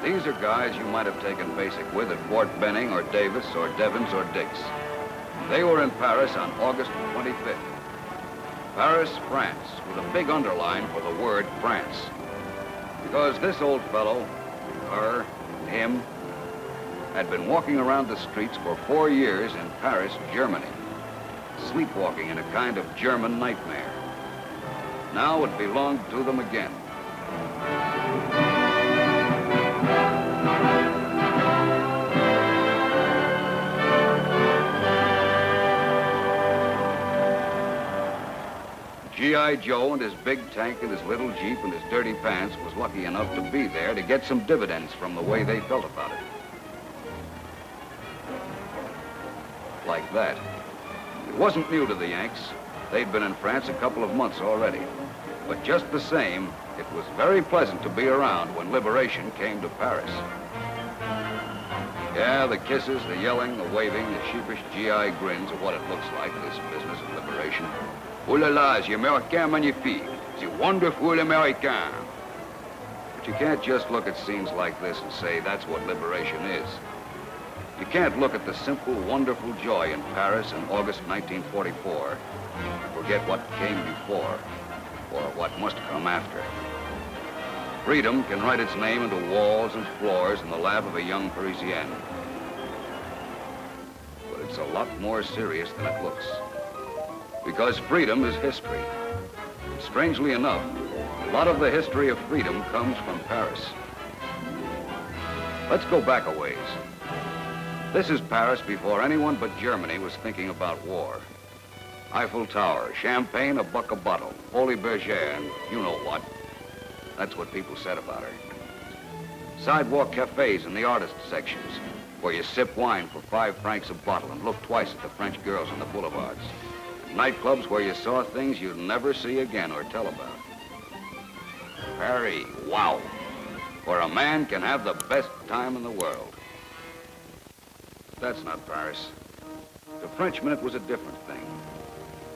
These are guys you might have taken basic with at Fort Benning or Davis or Devens or Dix. They were in Paris on August 25th. Paris, France, with a big underline for the word France. Because this old fellow, her, him, had been walking around the streets for 4 years in Paris, Germany, sleepwalking in a kind of German nightmare. Now it belonged to them again. G.I. Joe and his big tank and his little Jeep and his dirty pants was lucky enough to be there to get some dividends from the way they felt about it. Like that. It wasn't new to the Yanks. They'd been in France a couple of months already. But just the same, it was very pleasant to be around when liberation came to Paris. Yeah, the kisses, the yelling, the waving, the sheepish GI grins are what it looks like, this business of liberation. Oh la la, the Américain magnifique, the wonderful American. But you can't just look at scenes like this and say that's what liberation is. You can't look at the simple, wonderful joy in Paris in August 1944 and forget what came before, or what must come after. Freedom can write its name into walls and floors in the lap of a young Parisienne. But it's a lot more serious than it looks. Because freedom is history. And strangely enough, a lot of the history of freedom comes from Paris. Let's go back a ways. This is Paris before anyone but Germany was thinking about war. Eiffel Tower, champagne, a buck a bottle, Holy Berger, and you know what. That's what people said about her. Sidewalk cafes in the artist sections, where you sip wine for 5 francs a bottle and look twice at the French girls on the boulevards. Nightclubs where you saw things you'd never see again or tell about. Paris, wow, where a man can have the best time in the world. That's not Paris. To Frenchmen, it was a different thing.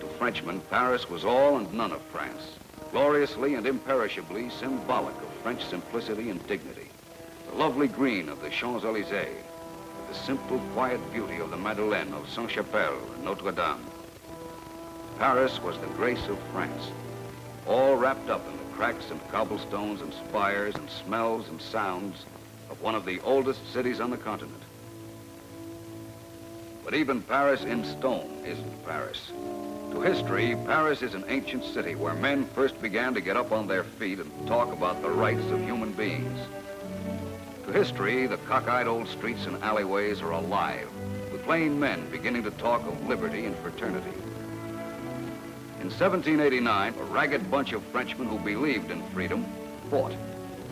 To Frenchmen, Paris was all and none of France, gloriously and imperishably symbolic of French simplicity and dignity. The lovely green of the Champs-Élysées, the simple, quiet beauty of the Madeleine, of Sainte-Chapelle, and Notre Dame. Paris was the grace of France, all wrapped up in the cracks and cobblestones and spires and smells and sounds of one of the oldest cities on the continent. But even Paris in stone isn't Paris. To history, Paris is an ancient city where men first began to get up on their feet and talk about the rights of human beings. To history, the cockeyed old streets and alleyways are alive, with plain men beginning to talk of liberty and fraternity. In 1789, a ragged bunch of Frenchmen who believed in freedom fought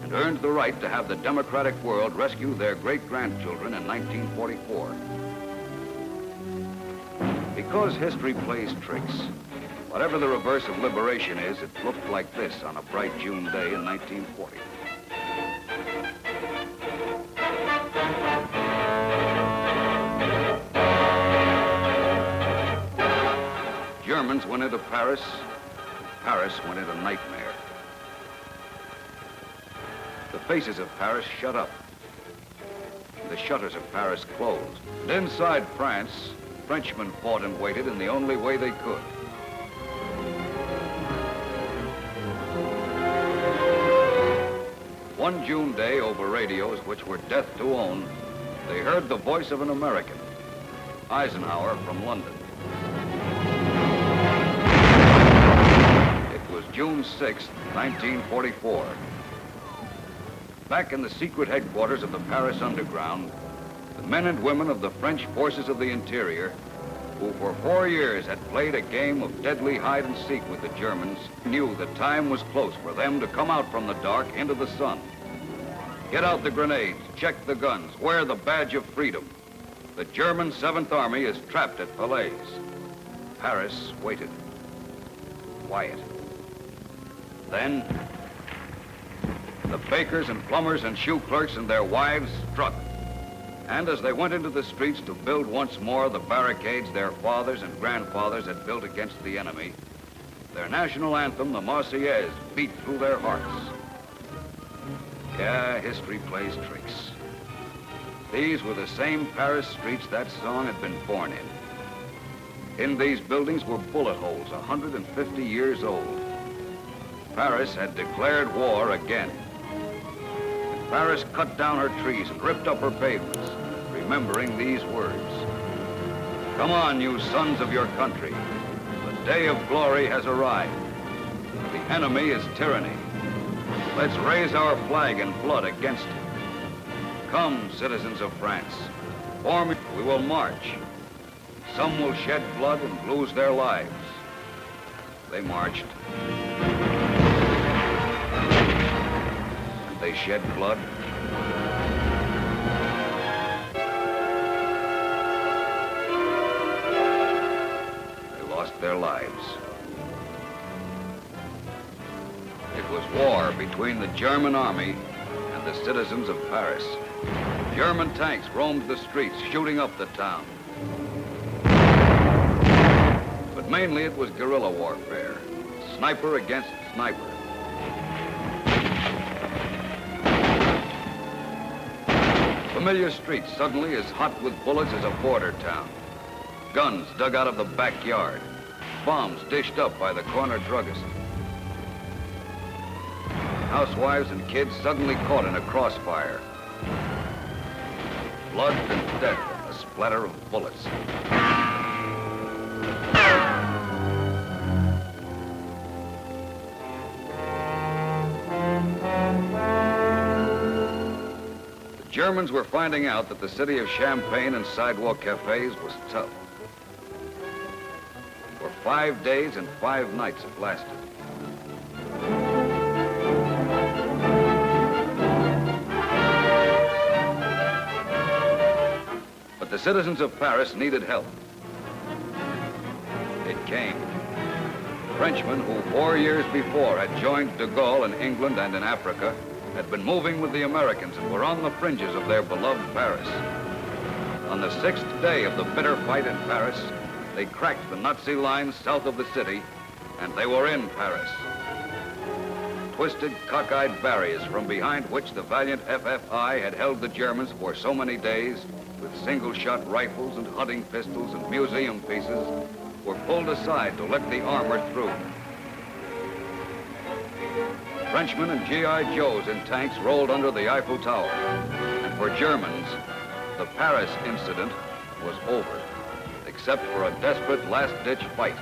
and earned the right to have the democratic world rescue their great-grandchildren in 1944. Because history plays tricks, whatever the reverse of liberation is, it looked like this on a bright June day in 1940. Germans went into Paris, Paris went into nightmare. The faces of Paris shut up. The shutters of Paris closed. And inside France, Frenchmen fought and waited in the only way they could. One June day, over radios which were death to own, they heard the voice of an American, Eisenhower from London. June 6, 1944. Back in the secret headquarters of the Paris Underground, the men and women of the French Forces of the Interior, who for 4 years had played a game of deadly hide-and-seek with the Germans, knew the time was close for them to come out from the dark into the sun. Get out the grenades, check the guns, wear the badge of freedom. The German 7th Army is trapped at Falaise. Paris waited. Quiet. Then, the bakers and plumbers and shoe clerks and their wives struck. And as they went into the streets to build once more the barricades their fathers and grandfathers had built against the enemy, their national anthem, the Marseillaise, beat through their hearts. Yeah, history plays tricks. These were the same Paris streets that song had been born in. In these buildings were bullet holes 150 years old. Paris had declared war again. And Paris cut down her trees and ripped up her pavements, remembering these words. Come on, you sons of your country. The day of glory has arrived. The enemy is tyranny. Let's raise our flag in blood against it. Come, citizens of France, form, we will march. Some will shed blood and lose their lives. They marched. And they shed blood. They lost their lives. It was war between the German army and the citizens of Paris. German tanks roamed the streets, shooting up the town. But mainly it was guerrilla warfare, sniper against sniper. Familiar streets suddenly as hot with bullets as a border town. Guns dug out of the backyard. Bombs dished up by the corner druggist. Housewives and kids suddenly caught in a crossfire. Blood and death, a splatter of bullets. The Germans were finding out that the city of champagne and sidewalk cafes was tough. For 5 days and 5 nights it lasted. The citizens of Paris needed help. It came. Frenchmen who 4 years before had joined de Gaulle in England and in Africa had been moving with the Americans and were on the fringes of their beloved Paris. On the 6th day of the bitter fight in Paris, they cracked the Nazi lines south of the city, and they were in Paris. Twisted, cockeyed barriers from behind which the valiant FFI had held the Germans for so many days with single-shot rifles and hunting pistols and museum pieces were pulled aside to let the armor through. Frenchmen and G.I. Joes in tanks rolled under the Eiffel Tower. And for Germans, the Paris incident was over, except for a desperate last-ditch fight.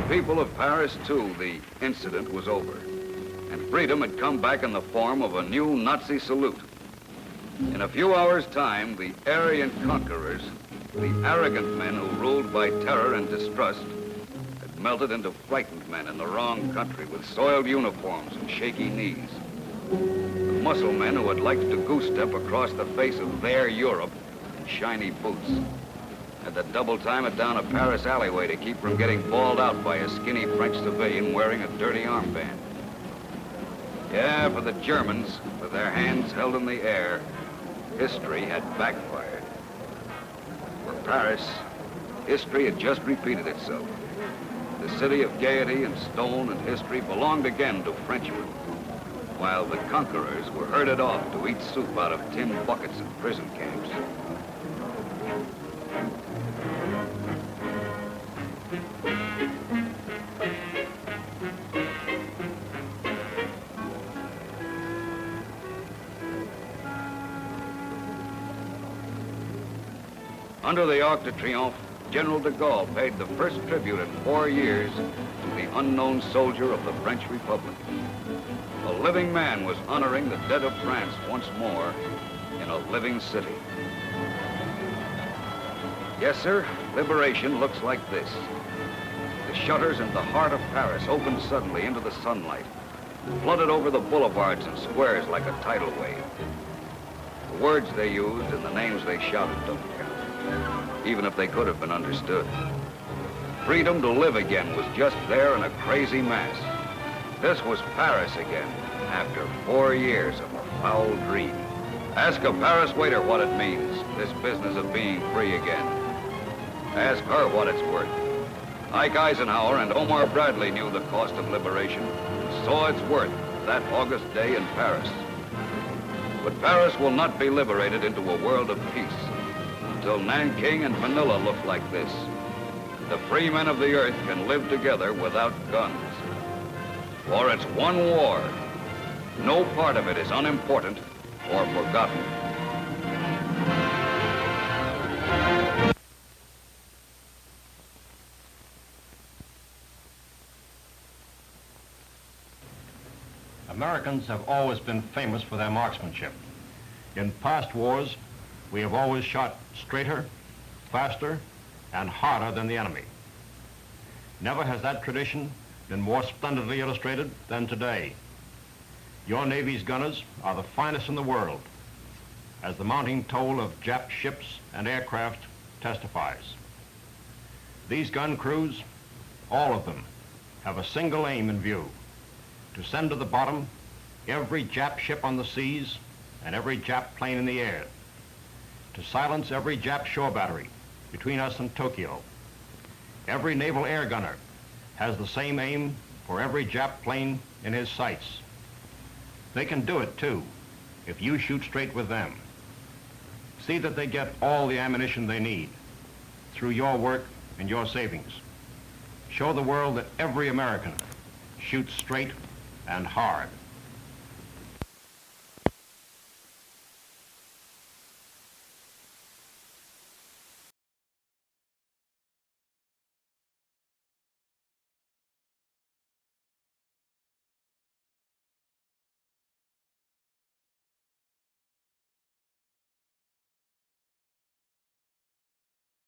People of Paris, too, the incident was over, and freedom had come back in the form of a new Nazi salute. In a few hours' time, the Aryan conquerors, the arrogant men who ruled by terror and distrust, had melted into frightened men in the wrong country with soiled uniforms and shaky knees. The muscle men who had liked to goose-step across the face of their Europe in shiny boots. Had to double-time it down a Paris alleyway to keep from getting bawled out by a skinny French civilian wearing a dirty armband. Yeah, for the Germans, with their hands held in the air, history had backfired. For Paris, history had just repeated itself. The city of gaiety and stone and history belonged again to Frenchmen, while the conquerors were herded off to eat soup out of tin buckets in prison camps. Under the Arc de Triomphe, General de Gaulle paid the first tribute in 4 years to the unknown soldier of the French Republic. A living man was honoring the dead of France once more in a living city. Yes, sir, liberation looks like this. The shutters in the heart of Paris opened suddenly into the sunlight, flooded over the boulevards and squares like a tidal wave. The words they used and the names they shouted don't count, even if they could have been understood. Freedom to live again was just there in a crazy mass. This was Paris again, after 4 years of a foul dream. Ask a Paris waiter what it means, this business of being free again. Ask her what it's worth. Ike Eisenhower and Omar Bradley knew the cost of liberation, and saw its worth that August day in Paris. But Paris will not be liberated into a world of peace until Nanking and Manila look like this. The free men of the earth can live together without guns. For it's one war. No part of it is unimportant or forgotten. Americans have always been famous for their marksmanship. In past wars, we have always shot straighter, faster, and harder than the enemy. Never has that tradition been more splendidly illustrated than today. Your Navy's gunners are the finest in the world, as the mounting toll of Jap ships and aircraft testifies. These gun crews, all of them, have a single aim in view: to send to the bottom every Jap ship on the seas and every Jap plane in the air, to silence every Jap shore battery between us and Tokyo. Every naval air gunner has the same aim for every Jap plane in his sights. They can do it too, if you shoot straight with them. See that they get all the ammunition they need through your work and your savings. Show the world that every American shoots straight and hard.